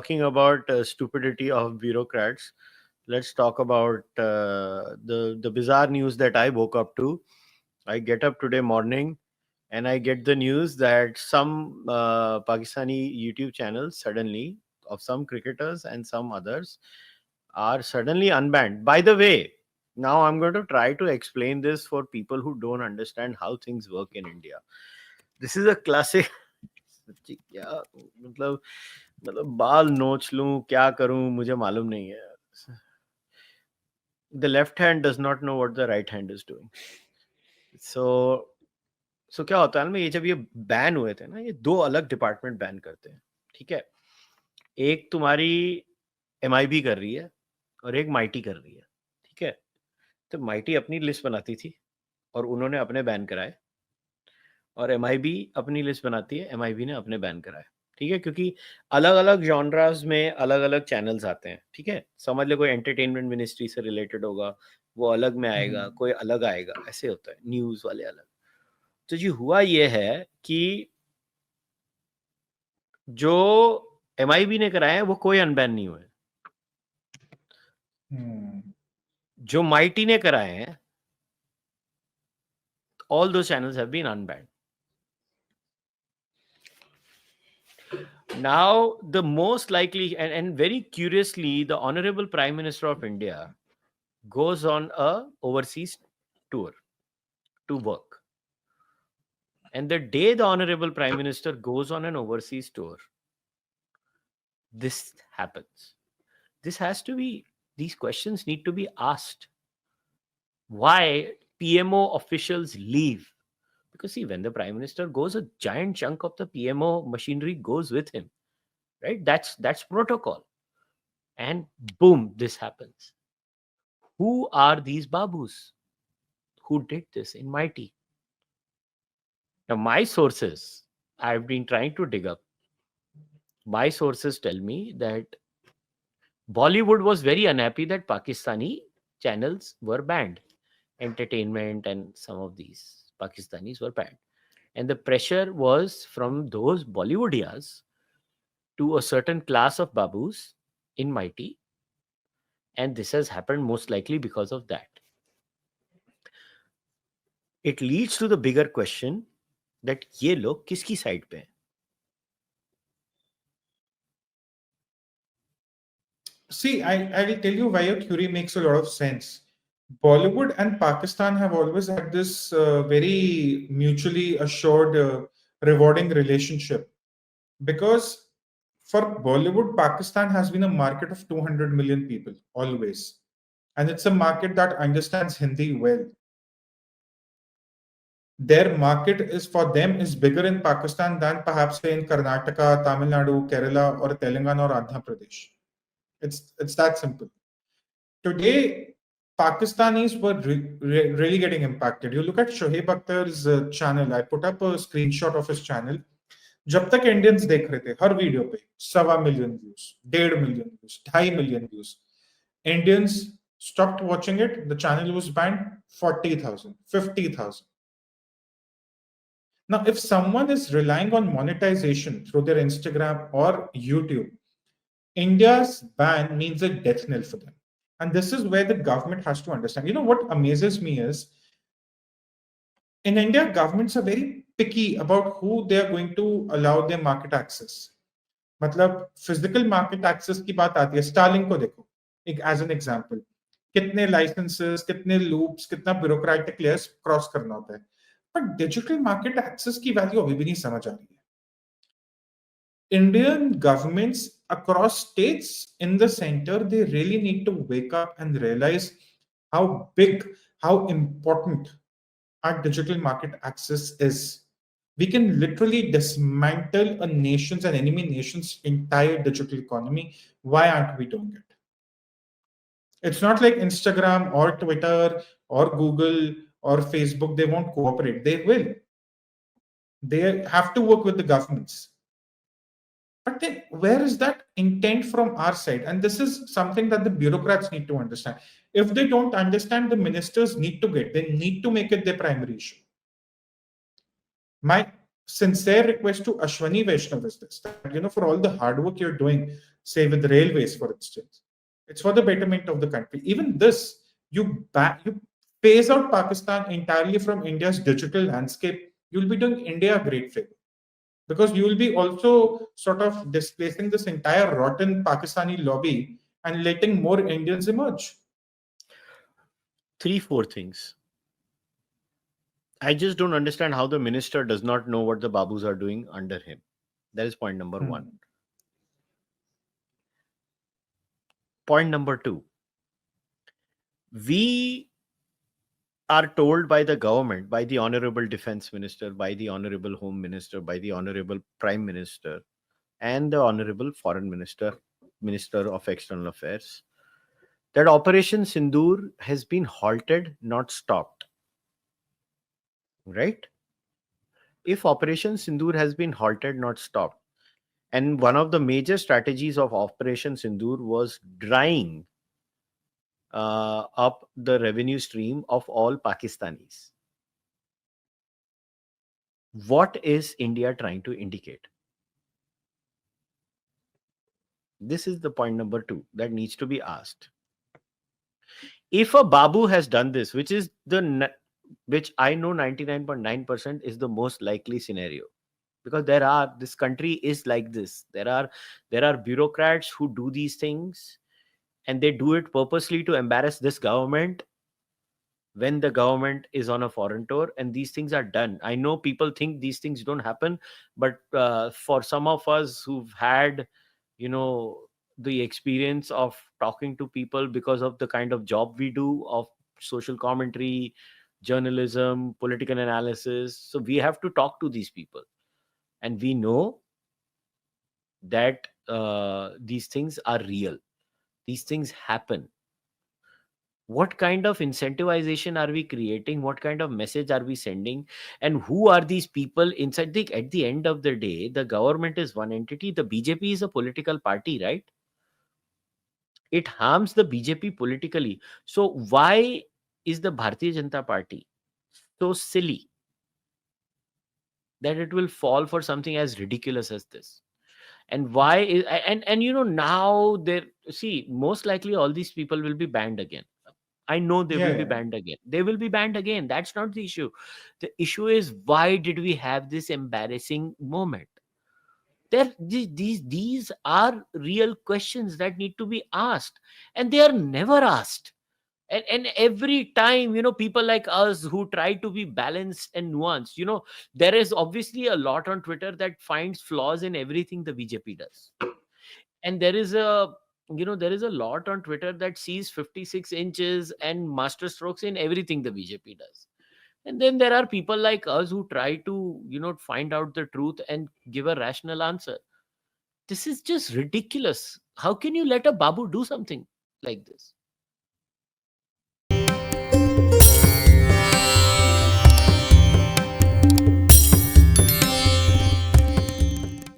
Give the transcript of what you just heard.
talking about stupidity of bureaucrats, let's talk about the bizarre news that I woke up to. I get up today morning and I get the news that some Pakistani YouTube channels suddenly, of some cricketers and some others, are suddenly unbanned. By the way, now I'm going to try to explain this for people who don't understand how things work in India. This is a classic. सच्ची क्या मतलब बाल नोच लूं क्या करूं मुझे मालूम नहीं है. The left hand does not know what the right hand is doing. So क्या होता है ना, ये जब ये बैन हुए थे ना, ये दो अलग डिपार्टमेंट बैन करते हैं. ठीक है, एक तुम्हारी MIB कर रही है और एक माइटी कर रही है. ठीक है, तो माइटी अपनी लिस्ट बनाती थी और उन्होंने अपने बैन कराए, और MIB अपनी लिस्ट बनाती है, MIB ने अपने बैन कराए. ठीक है, क्योंकि अलग अलग जॉनरास में अलग अलग चैनल्स आते हैं. ठीक है, समझ ले कोई एंटरटेनमेंट मिनिस्ट्री से रिलेटेड होगा, वो अलग में आएगा, कोई अलग आएगा, ऐसे होता है. न्यूज वाले अलग. तो जी हुआ ये है कि जो MIB ने कराए हैं वो कोई अनबैन नहीं हुए. जो माइटी ने कराए हैं, all those channels have been unbanned. Now, the most likely and very curiously, the Honorable Prime Minister of India goes on a overseas tour to work. And the day the Honorable Prime Minister goes on an overseas tour, this happens. This has to be, these questions need to be asked. Why PMO officials leave? Because see, when the Prime Minister goes, a giant chunk of the PMO machinery goes with him, right? That's protocol. And boom, this happens. Who are these babus who did this in Mighty? Now, my sources, I've been trying to dig up. My sources tell me that Bollywood was very unhappy that Pakistani channels were banned. Entertainment and some of these Pakistanis were banned. And the pressure was from those Bollywoodias to a certain class of babus in Mighty. And this has happened most likely because of that. It leads to the bigger question that ये लोग किसकी side पे हैं? See, I will tell you why your theory makes a lot of sense. Bollywood and Pakistan have always had this very mutually assured, rewarding relationship. Because for Bollywood, Pakistan has been a market of 200 million people, always. And it's a market that understands Hindi well. Their market is for them is bigger in Pakistan than perhaps say in Karnataka, Tamil Nadu, Kerala, or Telangana or Andhra Pradesh. It's that simple. Today, Pakistanis were really getting impacted. You look at Shoaib Akhtar's channel. I put up a screenshot of his channel. जब तक Indians देख रहे थे हर video पे 1.25 million views, 1.5 million views, 2.5 million views. Indians stopped watching it. The channel was banned. 40,000, 50,000. Now, if someone is relying on monetization through their Instagram or YouTube, India's ban means a death knell for them. And this is where the government has to understand. You know what amazes me is, in India, governments are very picky about who they are going to allow their market access. मतलब physical market access की बात आती है. Starlink को देखो, as an example. कितने licenses, कितने loops, कितना bureaucratic layers cross करना होता है. But digital market access की value अभी भी नहीं समझ आ रही है. Indian governments across states in the center, they really need to wake up and realize how big, how important our digital market access is. We can literally dismantle a nation's and enemy nation's entire digital economy. Why aren't we doing it? It's not like Instagram or Twitter or Google or Facebook, they won't cooperate. They will. They have to work with the governments. But then where is that intent from our side? And this is something that the bureaucrats need to understand. If they don't understand, the ministers need to they need to make it their primary issue. My sincere request to Ashwani Vaishnav is this, that, for all the hard work you're doing, say with railways, for instance. It's for the betterment of the country. Even this, you phase out Pakistan entirely from India's digital landscape, you'll be doing India a great favor, because you will be also sort of displacing this entire rotten Pakistani lobby and letting more Indians emerge. 3, 4 things. I just don't understand how the minister does not know what the Babus are doing under him. That is point number Hmm. 1. Point number 2. We are told by the government, by the Honorable Defense Minister, by the Honorable Home Minister, by the Honorable Prime Minister, and the Honorable Foreign Minister, Minister of External Affairs, that Operation Sindoor has been halted, not stopped. Right? If Operation Sindoor has been halted, not stopped, and one of the major strategies of Operation Sindoor was drying up the revenue stream of all Pakistanis. What is India trying to indicate? This is the point number 2 that needs to be asked. If a Babu has done this, which I know 99.9% is the most likely scenario, because this country is like this. There are bureaucrats who do these things, and they do it purposely to embarrass this government when the government is on a foreign tour, and these things are done. I know people think these things don't happen, but for some of us who've had, the experience of talking to people because of the kind of job we do of social commentary, journalism, political analysis, so we have to talk to these people, and we know that these things are real. These things happen. What kind of incentivization are we creating? What kind of message are we sending? And who are these people inside? At the end of the day, the government is one entity. The BJP is a political party, right? It harms the BJP politically. So why is the Bharatiya Janata Party so silly that it will fall for something as ridiculous as this? And why is now most likely all these people will be banned again. I know they Yeah, will be yeah. banned again. They will be banned again. That's not the issue. The issue is, why did we have this embarrassing moment? These are real questions that need to be asked, and they are never asked. And every time, people like us who try to be balanced and nuanced, there is obviously a lot on Twitter that finds flaws in everything the BJP does. And there is a lot on Twitter that sees 56 inches and master strokes in everything the BJP does. And then there are people like us who try to find out the truth and give a rational answer. This is just ridiculous. How can you let a Babu do something like this?